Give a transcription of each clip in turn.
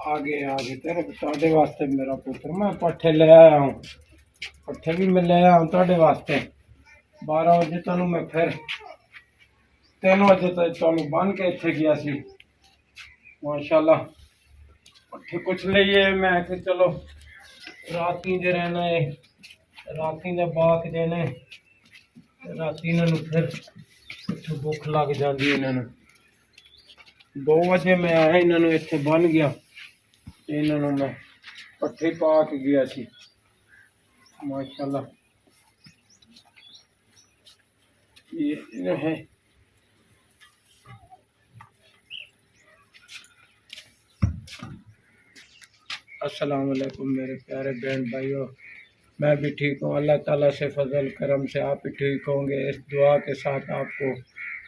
आगे आगे तेरे ताड़े वास्ते मेरा पुत्र मैं पट्ठे ले आया हूँ। पट्ठे भी मैं ले आया हूँ ताड़े वास्ते। 12 बजे तेन मैं फिर 3 बजे तक तेन बन के इत्थे गया सी। माशाल्लाह पट्ठे कुछ लिए मैं कि चलो राती जे रहना है, राती दे बाक जे ने राती इन्होंने फिर कुछ भुख लग जाती इन्होंने। 2 बजे मैं आया इन्होंने इत्थे बन गया, इन्होंने मैं पट्ठे पा के गया सी। माशाल्लाह ये है। अस्सलाम वालेकुम मेरे प्यारे बहन भाइयों, मैं भी ठीक हूँ। अल्लाह ताला से फजल करम से आप भी ठीक होंगे। इस दुआ के साथ आपको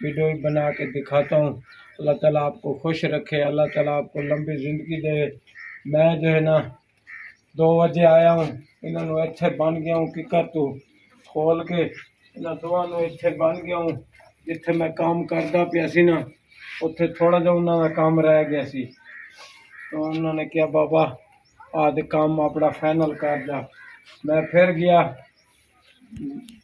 वीडियो बना के दिखाता हूँ। अल्लाह ताला आपको खुश रखे, अल्लाह ताला आपको लंबी ज़िंदगी दे। मैं जो है ना 2 बजे आया हूँ, इन्होंने इत्थे बन गया हूँ किकर तू खोल के इन्होंने दोनों इत्थे बन गया हूँ। जिथे मैं काम करता पिया सी ना उत्थे थोड़ा जा उन्होंने काम रह गया सी, तो उन्होंने क्या बाबा आदि काम अपना फाइनल कर जा। मैं फिर गया,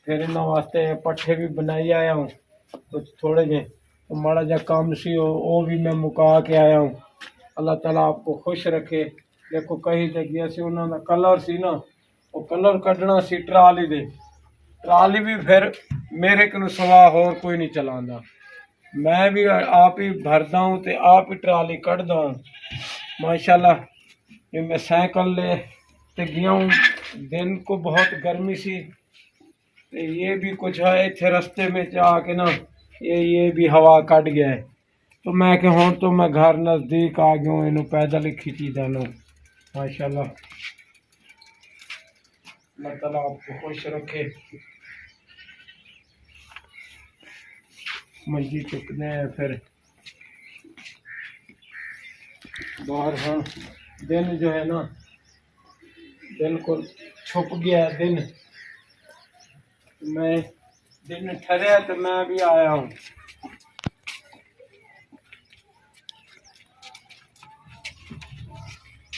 फिर इन्होंने वास्ते पट्ठे भी बनाई आया हूँ कुछ थोड़े जे, तो माड़ा जा काम सी वो भी मैं मुका के आया हूँ। अल्लाह ताला आपको खुश रखे। देखो कहीं तो गया सी उन्होंने कलर सी ना वो कलर कढ़ना सी ट्राली दे, ट्राली भी फिर मेरे को सवा होर कोई नहीं चलाता, मैं भी आप ही भरदा हूँ तो आप ही ट्राली कढ़दा हूँ। माशाल्लाह ये मैं साइकिल ले ते गया हूँ, दिन को बहुत गर्मी सी, तो ये भी कुछ है इतने रास्ते में जाके ना ये भी हवा कट गया है। तो मैं कि हूँ तो मैं घर नज़दीक आ गया हूँ, इन्हों पैदल ही खिंची जाना। माशाल्लाह अल्लाह ताला आपको खुश रखे। मंजी चुकने हैं फिर बाहर। हाँ दिन जो है ना बिल्कुल छुप गया है दिन, मैं दिन ठहरे तो मैं भी आया हूँ।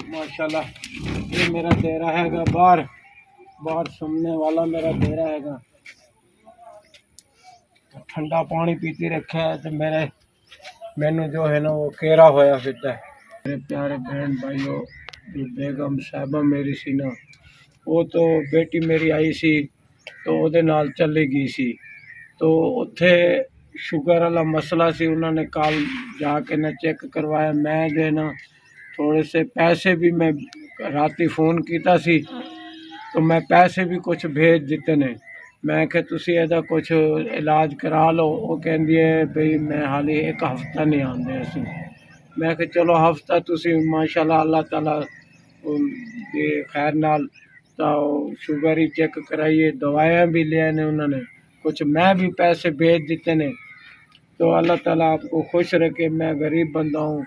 माशाल्लाह ये मेरा डेरा हैगा, बाहर बाहर सुनने वाला मेरा डेरा हैगा। ठंडा पानी पीती रखा है तो मैनू जो है ना वो केरा होया फिरता है। मेरे प्यारे बहन भाइयों, जो बेगम साहबा मेरी सी ना वो तो बेटी मेरी आई सी तो ਉਹਦੇ नाल चली गई सी, तो उत्थे शुगर वाला मसला सी, उन्होंने कल जाके ना चेक करवाया। मैं जो है ना थोड़े से पैसे भी मैं राती फ़ोन किया सी तो मैं पैसे भी कुछ भेज दिते ने। मैं कि तुसी ਇਹਦਾ कुछ इलाज करा लो, वो कहंदी है बई मैं हाले 1 हफ्ता नहीं आंदे असी। मैं कि चलो हफ्ता तुसी माशाल्लाह अल्लाह ताला दे खैर नाल तो शुगर ही चेक कराइए, दवाइयाँ भी ले आने उन्होंने, कुछ मैं भी पैसे भेज दिते ने। तो अल्लाह ताला आपको खुश रखे। मैं गरीब बंदा हूँ,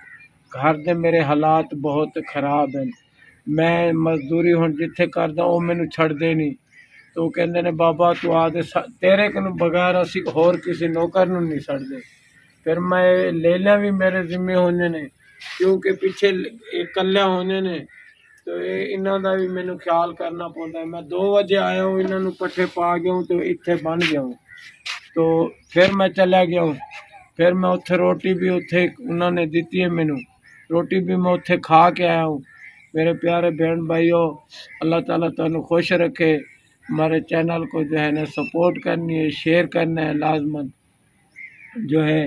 घर दे मेरे हालात बहुत ख़राब हैं। मैं मजदूरी हुण जिथे करदा वो मैनू छड्डदे नहीं, तो कहंदे ने बाबा तू आदे तेरे को बगैर असी होर किसी नौकर नूं नहीं छड्डदे। फिर मैं लेलियां भी मेरे जिम्मे होने ने, क्योंकि पिछे इकल्ले होने ने, तो ये इन्हों का भी मैनू ख्याल करना पौंदा है। मैं 2 बजे आया हूँ, इन्हों पट्ठे पा गया हूँ तो इत्थे बन गया हूँ। तो फिर मैं चला गया हूँ, फिर मैं उत्थे रोटी भी उत्थे उन्होंने दी है मैनू, रोटी भी मैं उत्थे खा के आया हूँ। मेरे प्यारे बहन भाइयों, अल्लाह ताला तुहानू खुश रखे। हमारे चैनल को जो है ना सपोर्ट करनी है, शेयर करना है लाजमन। जो है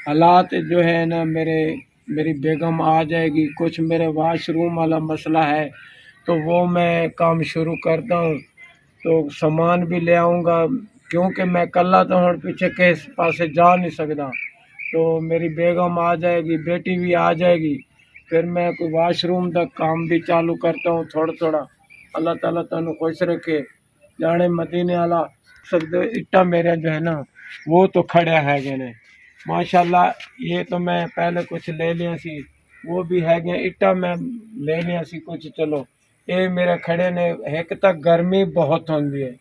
हालात जो है ना मेरी बेगम आ जाएगी, कुछ मेरे वाशरूम वाला मसला है तो वो मैं काम शुरू करता हूँ, तो सामान भी ले आऊँगा, क्योंकि मैं कल्ला तो हूँ पीछे किस पासे जा नहीं सकता। तो मेरी बेगम आ जाएगी, बेटी भी आ जाएगी, फिर मैं कोई वाशरूम का काम भी चालू करता हूँ थोड़ा थोड़ा। अल्लाह ताला तुहानू खुश रखे। जाने मदीने वाला सकते इट्टा मेरे जो है ना वो तो खड़े है ने माशाल्लाह। ये तो मैं पहले कुछ ले लिया सी, वो भी है गए इट्टा मैं ले लिया सी कुछ। चलो ये मेरे खड़े ने। एक तक गर्मी बहुत होंगी है,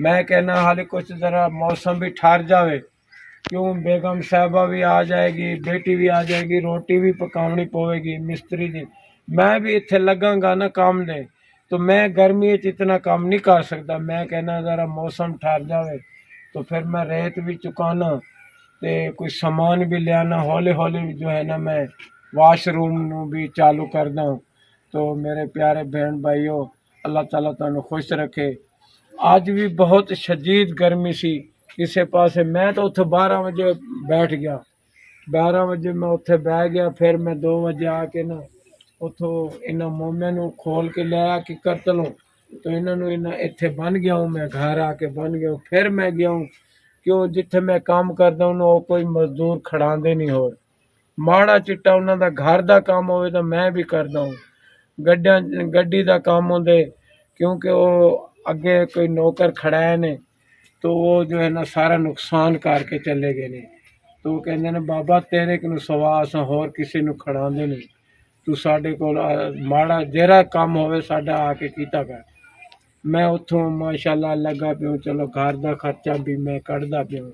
मैं कहना हाले कुछ ज़रा मौसम भी ठहर जावे, क्यों बेगम साहबा भी आ जाएगी, बेटी भी आ जाएगी, रोटी भी पकानी पवेगी मिस्त्री जी। मैं भी इत्थे लगांगा ना काम दे तो मैं गर्मी च इतना काम नहीं कर सकता। मैं कहना ज़रा मौसम ठहर जावे तो फिर मैं रेत भी चुकाना ते कोई सामान भी ले आना। हौली हौली जो है ना मैं वाशरूम नू भी चालू करदा हूँ। तो मेरे प्यारे बहन भाइयों, अल्लाह ताला तुहानू खुश रखे। अज भी बहुत शदीद गर्मी सी किसी पासे। मैं तो उत्थे 12 बजे बैठ गया, 12 वजे मैं उत्थे बह गया। फिर मैं 2 वजे आके ना उतों इन्हों मोमिया नू खोल के लिया कि कतलों तो इन्होंने इन्हें इत्थे बन गया हूँ। मैं घर आके बन गया हूँ। फिर मैं गया हूँ क्यों जिथे मैं काम करता हूँ वो कोई मजदूर खड़ाते नहीं। हो माड़ा चिट्टा उन्होंने घर का काम हो तो मैं भी करता हूँ। गड्डी का काम होंगे क्योंकि वो अगे कोई नौकर खड़ाए ने तो वो जो है ना सारा नुकसान करके चले गए ने। तो कहते ने बाबा तेरे को सवा अस होर किसी नू खड़ाते नहीं, तू साडे कोल माड़ा जेरा काम होवे साडा आके कीता कर। मैं उतों माशाल्लाह लगा पियो, चलो घर का खर्चा भी मैं कढ़दा पियो।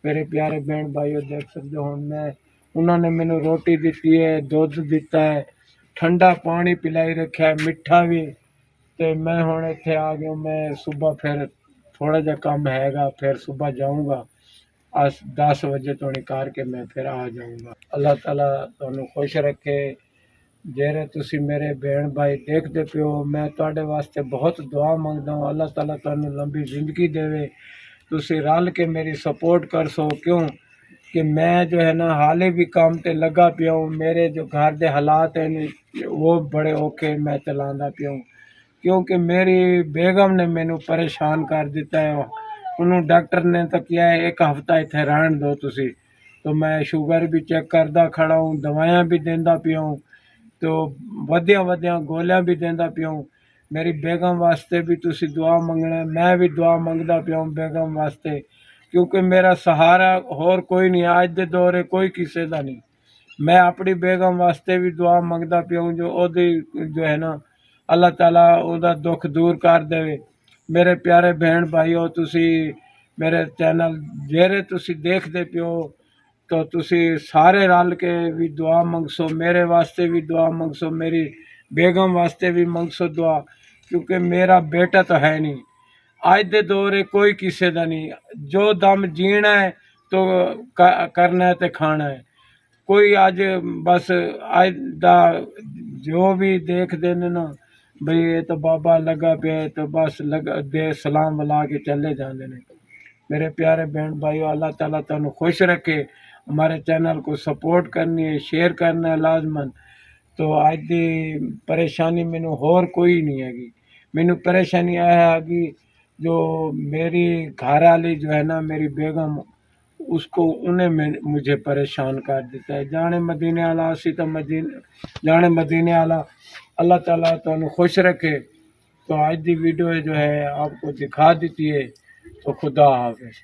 मेरे प्यारे बहन भाइयों देख सकते हो मैं उन्होंने मैनू रोटी दी है, दुध दिता है, ठंडा पानी पिलाई रखा है, मिठा भी। तो मैं हुण इत्थे आ गया। मैं सुबह फिर थोड़ा जा काम हैगा, फिर सुबह जाऊँगा 10 बजे तो निकाल के मैं फिर आ जाऊँगा। अल्लाह ताला तुहानू खुश रखे। जेरे तुसी मेरे बहन भाई देखते पियो, मैं तुहाडे वास्ते बहुत दुआ मंगदा हूँ। अल्लाह ताला तुहानू लंबी जिंदगी देवे, तुसी रल के मेरी सपोर्ट कर सो। क्यों कि मैं जो है ना हाले भी काम ते लगा पिया हूँ। मेरे जो घर के हालात हैं वो बड़े औखे मैं चलांदा पिया हूँ। क्योंकि मेरी बेगम ने मैनू परेशान कर दिता है। उन्होंने डॉक्टर ने तो किया है 1 हफ्ता इत्थे रहन दो तुसी। तो मैं शुगर भी चेक करदा खड़ा हूँ, दवाइयाँ भी देंदा पिया हूँ, तो वधिया वधिया गोलियां भी देंदा पिया हूँ। मेरी बेगम वास्ते भी तुसी दुआ मंगना, मैं भी दुआ मंगदा पिया हूँ बेगम वास्ते। क्योंकि मेरा सहारा होर कोई नहीं, अज दे दौरे कोई किसी का नहीं। मैं अपनी बेगम वास्ते भी दुआ मंगदा पिया हूँ जो ओदी जो है ना अल्लाह ताला ओदा दुख दूर कर देवे। मेरे प्यारे बहन भाइयों, तुसी मेरे चैनल जेरे तुसी देखते पियो तो तुसी सारे रल के भी दुआ मंगसो, मेरे वास्ते भी दुआ मंगसो, मेरी बेगम वास्ते भी मंगसो दुआ। क्योंकि मेरा बेटा तो है नहीं, अज दे दौरे कोई किसी का नहीं। जो दम जीना है तो करना है तो खाना है। कोई अज बस अज दा जो भी देखते ने ना बई ये तो बाबा लगा पे तो बस लगा दे सलाम बुला के चले जाते हैं। मेरे प्यारे बहन भाइयों, अल्लाह ताला तुहानू खुश रखे। हमारे चैनल को सपोर्ट करनी है, शेयर करना है लाजमन। तो अज की परेशानी मैनू होर कोई नहीं हैगी। मैनू परेशानी है कि जो मेरी घर वाली जो है ना मेरी बेगम उसको उन्हें मुझे परेशान कर देता है। जाने मदीने वाला असी तो मदीने जाने मदीने वाला। अल्लाह ताला तुहानू खुश रखे। तो आज की वीडियो जो है आपको दिखा देती है। तो खुदा हाफिज़।